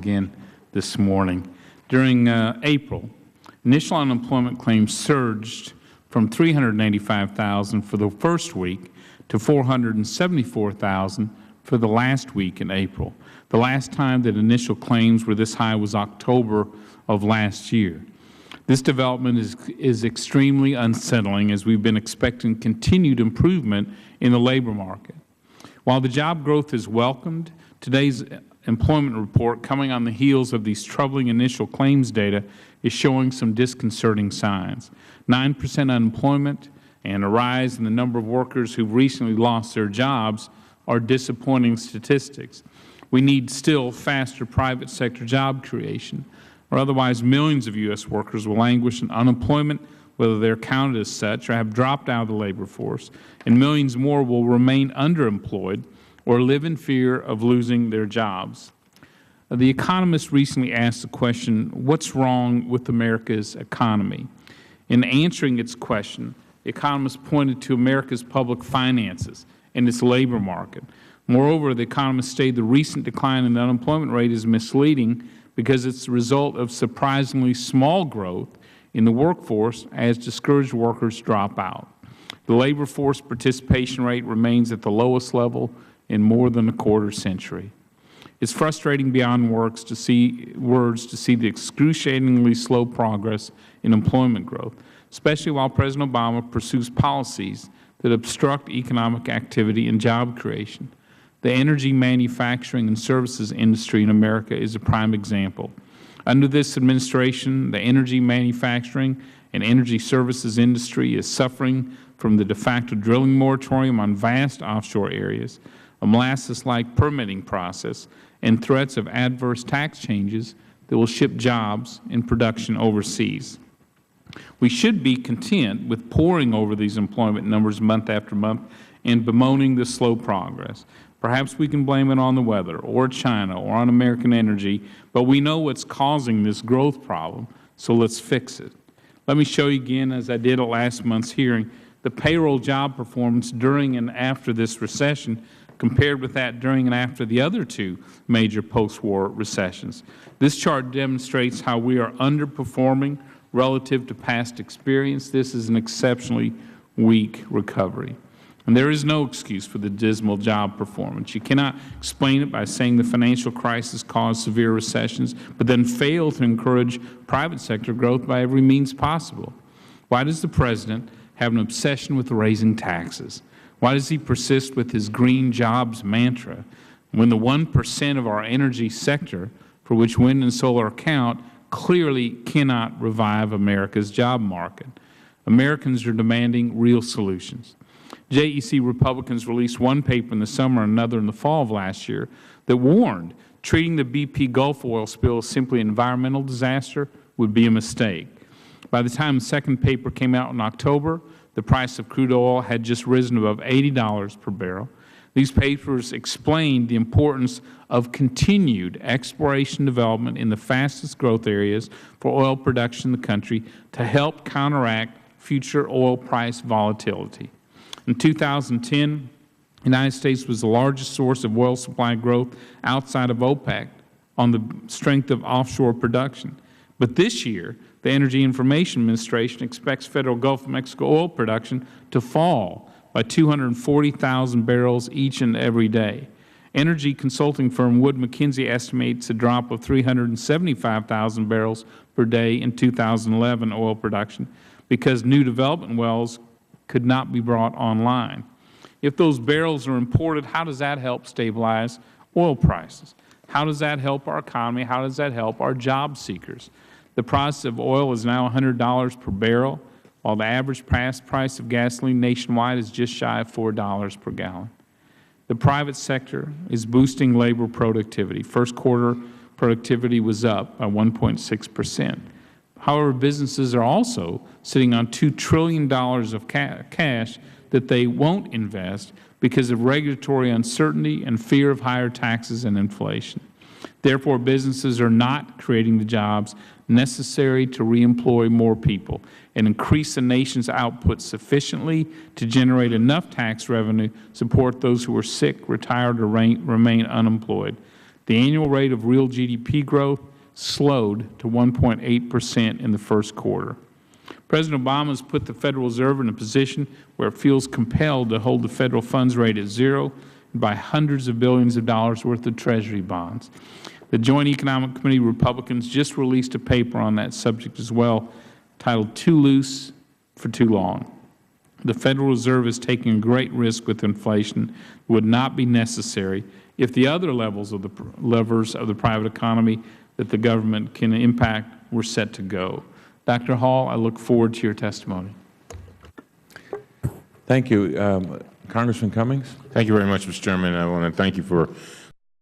again this morning. During April, initial unemployment claims surged from 385,000 for the first week to 474,000 for the last week in April. The last time that initial claims were this high was October of last year. This development is extremely unsettling, as we've been expecting continued improvement in the labor market. While the job growth is welcomed, today's employment report, coming on the heels of these troubling initial claims data, is showing some disconcerting signs. 9% unemployment and a rise in the number of workers who recently lost their jobs are disappointing statistics. We need still faster private sector job creation, or otherwise millions of U.S. workers will languish in unemployment, whether they are counted as such or have dropped out of the labor force, and millions more will remain underemployed or live in fear of losing their jobs. The Economist recently asked the question, what's wrong with America's economy? In answering its question, the Economist pointed to America's public finances and its labor market. Moreover, the Economist stated the recent decline in the unemployment rate is misleading because it's the result of surprisingly small growth in the workforce as discouraged workers drop out. The labor force participation rate remains at the lowest level in more than a quarter century. It's frustrating beyond words to see the excruciatingly slow progress in employment growth, especially while President Obama pursues policies that obstruct economic activity and job creation. The energy manufacturing and services industry in America is a prime example. Under this administration, the energy manufacturing and energy services industry is suffering from the de facto drilling moratorium on vast offshore areas, a molasses-like permitting process, and threats of adverse tax changes that will ship jobs and production overseas. We should be content with poring over these employment numbers month after month and bemoaning the slow progress. Perhaps we can blame it on the weather or China or on American energy, but we know what's causing this growth problem, so let's fix it. Let me show you again, as I did at last month's hearing, the payroll job performance during and after this recession compared with that during and after the other two major post-war recessions. This chart demonstrates how we are underperforming relative to past experience. This is an exceptionally weak recovery. And there is no excuse for the dismal job performance. You cannot explain it by saying the financial crisis caused severe recessions, but then fail to encourage private sector growth by every means possible. Why does the President have an obsession with raising taxes? Why does he persist with his green jobs mantra when the 1% of our energy sector for which wind and solar account clearly cannot revive America's job market? Americans are demanding real solutions. JEC Republicans released one paper in the summer and another in the fall of last year that warned treating the BP Gulf oil spill as simply an environmental disaster would be a mistake. By the time the second paper came out in October, the price of crude oil had just risen above $80 per barrel. These papers explained the importance of continued exploration and development in the fastest growth areas for oil production in the country to help counteract future oil price volatility. In 2010, the United States was the largest source of oil supply growth outside of OPEC on the strength of offshore production. But this year, the Energy Information Administration expects Federal Gulf of Mexico oil production to fall by 240,000 barrels each and every day. Energy consulting firm Wood Mackenzie estimates a drop of 375,000 barrels per day in 2011 oil production because new development wells could not be brought online. If those barrels are imported, how does that help stabilize oil prices? How does that help our economy? How does that help our job seekers? The price of oil is now $100 per barrel, while the average price of gasoline nationwide is just shy of $4 per gallon. The private sector is boosting labor productivity. First quarter productivity was up by 1.6%. However, businesses are also sitting on $2 trillion of cash that they won't invest because of regulatory uncertainty and fear of higher taxes and inflation. Therefore, businesses are not creating the jobs necessary to reemploy more people and increase the nation's output sufficiently to generate enough tax revenue to support those who are sick, retired, or remain unemployed. The annual rate of real GDP growth slowed to 1.8% in the first quarter. President Obama has put the Federal Reserve in a position where it feels compelled to hold the federal funds rate at zero and buy hundreds of billions of dollars worth of Treasury bonds. The Joint Economic Committee Republicans just released a paper on that subject as well, titled "Too Loose for Too Long." The Federal Reserve is taking a great risk with inflation that would not be necessary if the other levers of the private economy that the government can impact were set to go. Dr. Hall, I look forward to your testimony. Thank you. Congressman Cummings. Thank you very much, Mr. Chairman. I want to thank you for